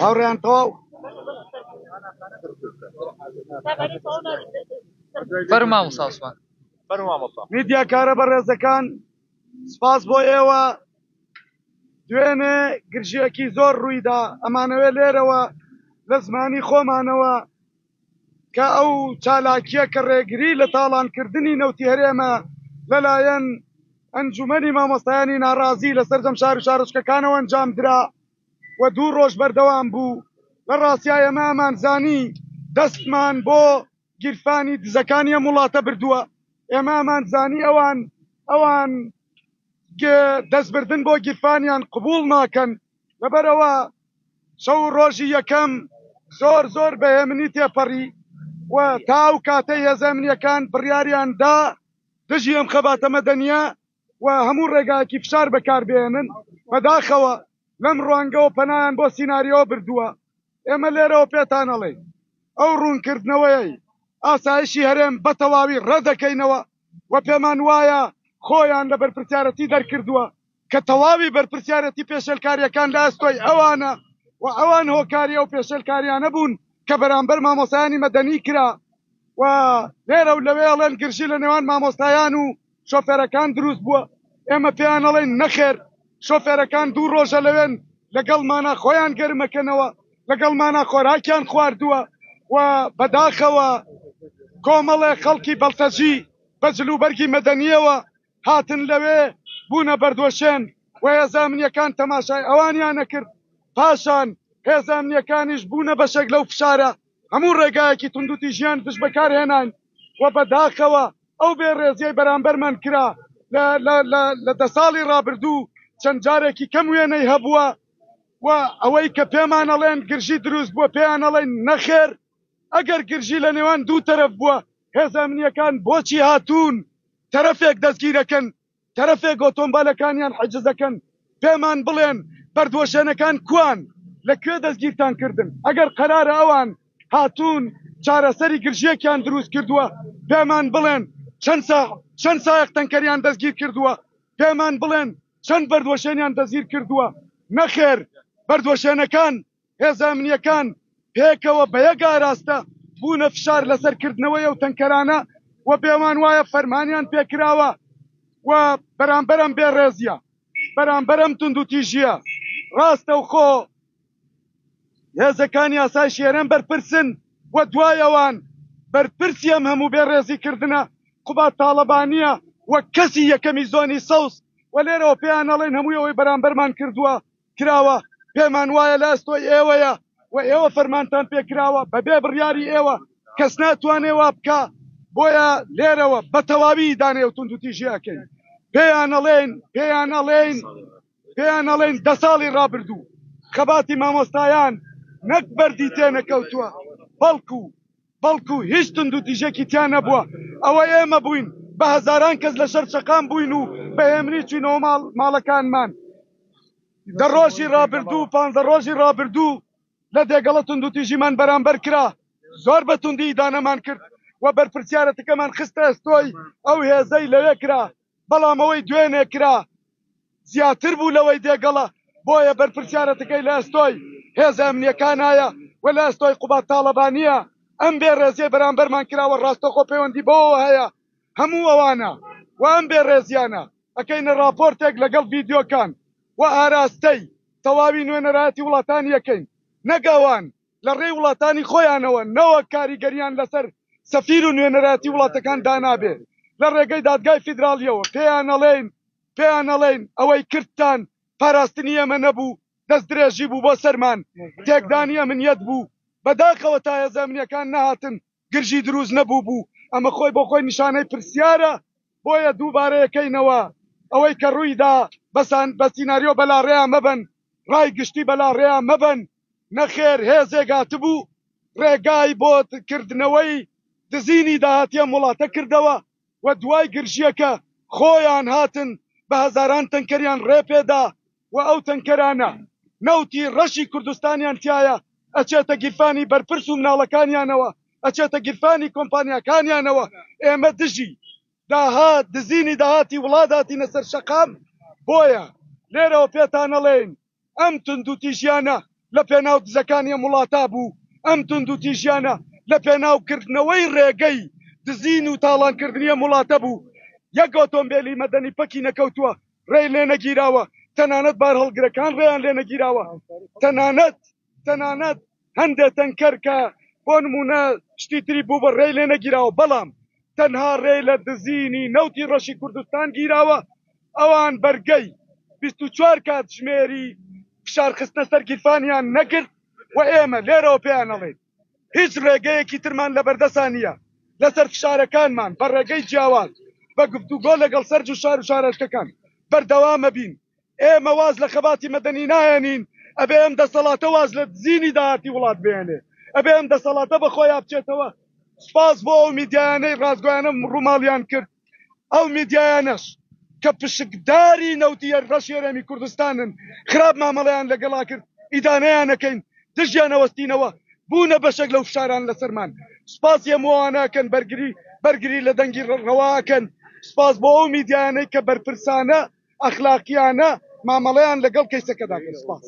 هاوڕێیان تەواو فەرما موسا میدیاکارە بەڕێزەکان، سپاس بۆ ئێوە. دوێنێ گرژیەکی زۆر ڕوویدا ئەمانەوێ لێرەوە لە زمانی خۆمانەوە کە ئەو چالاکیە کە ڕێگری لە تاڵانکردنی نەوتی هەرێمە لەلایەن ئەنجومەنی مامۆستایانی ناڕازی لەسەر جەم شار و شارۆچکەکانەوە ئەنجام درا و 2 ڕۆژ بەردەوام بوو. لە ڕاستیایە ئەمانزانی دەستمان بۆ گیرفانی دزەکانی ئەم وڵاتە بردووە. ئێمەمانزانی ئەوان دەستبردن بۆ گیرفانیان قبول ناکەن، لەبەرەوە شەو ڕۆژی یەکەم زۆر بەهێمنی تێپەڕی و تاو کاتەی هێزەمنیەکان بڕیاریان دا دژی ئەم خەباتە مەدەنیە و هەموو ڕێگایەکی فشار بەکاربێنن. بەداخەوە لەم ڕوانگەوە پەنایان بۆ سیناریۆ بردووە. ئێمە لێرەوە پێتان ئەڵێ ئەو ڕوونکردنەوەی ئاسایشی هەرێم بە تەواوی ڕەدەکەینەوە و پێمان وایە خۆیان لە بەرپرسیارەتی دەرکردووە کە تەواوی بەرپرسیارەتی پێشێلکاریەکان لە ئەستۆی ئەوانە و ئەوان هۆکاریە و پێشێلکاریانە بوون کە بەرامبەر مامۆستایانی مەدەنی کرا و لێرە و لەوێ ئەڵێن گرژی لە نێوان مامۆستایان و شۆفێرەکان دروست بووە. ئێمە پێیان ئەڵێن نەخێر، شۆفێرەکان 2 ڕۆژە لەوێن لەگەڵمانە خۆیان گەرمەکەنەوە، لەگەڵمانە خۆراکیان خواردووە و بەداخەوە کۆمەڵێ خەڵکی بەڵتەجی بە جلوبەرگی مەدەنیەوە هاتن لەوێ بوونە بەردۆشێن و هێزانمنیەکان تەماشای ئەوانیان نەکرد. پاشان هێزانمنیەکانیش بوونە بەشێک لەو فشارە، هەموو ڕێگایەکی توندوتی ژیان دژ بەکارهێنان و بەداخەوە ئەو بێڕێزیەی بەرامبەرمان کرا لە 10 ساڵی ڕابردوو چەند جارێکی کەم وێنەی هەبووە و ئەوەی کە پێمان ئەڵێن گرژی دروست بووە پێیان ئەڵێن نەخێر. ئەگەر گرژی لە نێوان 2 تەرەف بووە هێزانمنیەکان بۆچی هاتوون تەرەفێک دەستگیرەکەن، تەرەفێک ئۆتۆمبالەکانیان حەجزەکەن؟ پێمان بڵێن بەردوۆشێنەکان کوان، لەکوێ دەستگیرتان کردن؟ ئەگەر قەرارە ئەوان هاتوون چارەسەری گرژیەکیان دروست کردووە پێمان بڵێن چەند سایق تەنکەریان دەستگیر کردووە، پێمان بڵێن چەند بەردوۆشێنیان دەستگیر کردووە. نەخێر، بەردوۆشێنەکان هێزانمنیەکان پێکەوە بە یەک ئاراستە بوونە فشار لەسەرکردنەوەی ئەو تەنکەرانە و پێمان وایە فەرمانیان پێکراوە و بەرامبەرم بێڕێزیە، بەرامبەرم توندوتیژیە. ڕاستە و خۆ هێزەکانی ئاسایشی هەرێم بەرپرسن و دوایەوان بەرپرسی ئەم هەموو بێڕێزیکردنە قوبات تاڵەبانیە و کەسی یەکەمی زۆنی سەوز و لێرەوە پێیان ئەڵێن هەمووی ئەوەی بەرامبەرمان کراوە پێمان وایە لە ئەستۆی ئێوەیە و ئێوە فەرمانتان پێکراوە بەبێ بڕیاری ئێوە کەس ناتوانێ وا بکە، بۆیە لێرەوە بە تەواوی دانێ و توندوتیژیەکەین. پێیان ئەڵێن 10 ساڵی ڕابردوو خەباتی مامۆستایان نەک بەردی تێنەکەوتووە بەڵکو هیچ توندوتیژێکی تیان نەبووە. ئەوە ئێمە بووین بە هەزاران کەس لە شەرچەقام بووین و بە هێمنی چوینەوە ماڵەکانمان. 10 ڕۆژی ڕابردوو 15 ڕۆژی ڕابردوو لە دێگەڵە توندوتیژیمان بەرامبەر کرا، زۆر بە توندی دانەمان کرد و بەرپرسیارەتەکەمان خستە ئەستۆی ئەو هێزەی لەوێ کرا، بەڵام ئەوەی دوێنێ کرا زیاتر بوو لەوەی دێگەڵە، بۆیە بەرپرسیارەتەکەی لە ئەستۆی هێزە ئەمنیەکانایە و لە ئەستۆی قوبات تاڵەبانیە. ئەم بێڕێزیە بەرامبەرمان کراوە، ڕاستەخۆ پەیوەندی بەوە هەیە هەموو ئەوانە و ئەم بێڕێزیانە ئەکەینە راپۆرتێک لەگەڵ ڤیدیۆکان و ئاراستەی تەواوی نوێنەرایەتی وڵاتانی یەکەین، نەگەوان لە ڕێی وڵاتانی خۆیانەوە نەوە کاریگەریان لەسەر سەفیر و نوێنەرایەتی وڵاتەکان دانابێ. لە ڕێگەی دادگای فیدراالیەوە پێیان ئەڵێن ئەوەی کردتان پاراستنی ئەمە نەبوو، دەست درێژی بوو بۆ سەرمان، تێکدانی ئەمنیەت بوو. بەداخەوە تا هێزانمنیەکان نەهاتن گرژی دروست نەبوو بوو. ئەمە خۆی بۆ خۆی نیشانەی پرسیارە، بۆیە دووبارە یەکەینەوە ئەوەی کە ڕوویدا بە سیناریۆ بەلاڕێیا مەبن، ڕای گشتی بەلاڕێیا مەبن. نەخێر، هێزێک هاتبوو ڕێگای بۆ کردنەوەی دزینی داهاتیە وڵاتە کردەوە و دوای گرژیەکە خۆیان هاتن بە هەزاران تەنکەریان ڕێپێدا و ئەو تەنکەرانە نەوتی ڕەشی کوردستانیان تایە ئەچێتە گیرفانی بەرپرس و مناڵەکانیانەوە ئەچێتە گیرفانی کۆمپانیاکانیانەوە ئێمە دژی داهات دزینی داهاتی وڵاتاتینە سەر شەقام بۆیە لێرەوە پێتانەڵێن ئەم تند و تیژیانە لە پێناو دزەکانی ئەم وڵاتە بوو ئەم تند و تیژیانە لە پێناوکردنەوەی ڕێگەی دزین و تاڵانکردنی ئەم وڵاتە بوو یەک ئۆتۆمبیلی مەدەنی پەکی نەکەوتووە ڕێی لێ نەگیراوە تەنانەت بار هەڵگرەکان ڕێیان لێ نەگیراوە تەنانەت هەندێک تەنکەر کە بۆ نمونە شتی تری بوو بە ڕێی لێ نەگیراوە بەڵام تەنها ڕێی لە دزینی نەوتی ڕەشی کوردستان گیراوە ئەوان بەرگەی 24 کات ژمێری فشارخستنە سەر گیرفانیان نەگرت و ئێمە لێرەوە پێیانەڵێن هیچ ڕێگەیەکی ترمان لە بەردەسان نییە لەسەر فشارەکانمان بە ڕێگەی جیاواز بە گفتوگۆ لەگەڵ سەرج و شار و شارەشکەکان بەردەوامە بین ئێمە واز لە خەباتی مەدەنی نایەنین ئەبێ ئەم دەسەڵاتە واز لە دزینی داهاتی وڵات بێنێ ئەبێ ئەم دەسەڵاتە بەخۆیان بچێتەوە سپاس بۆ ئەو میدیایانەی ڕازگۆیانە ڕووماڵیان کرد ئەو میدیایانەش کە پشکداری نەوتی ڕەشی هەرێمی کوردستانن خراپ مامەڵەیان لەگەڵا کرد ئیدانەیانەکەین دژیانەوەستینەوە بوونە بەشێک لەو فشاران لەسەرمان سپاس هەمووانەکەن بەرگری لە دەنگی ڕەواکەن سپاس بۆ ئەو میدیایانەی کە بەرپرسانە ئەخلاقیانە مامەڵەیان لەگەڵ کەیسەکەدا کرد سپاس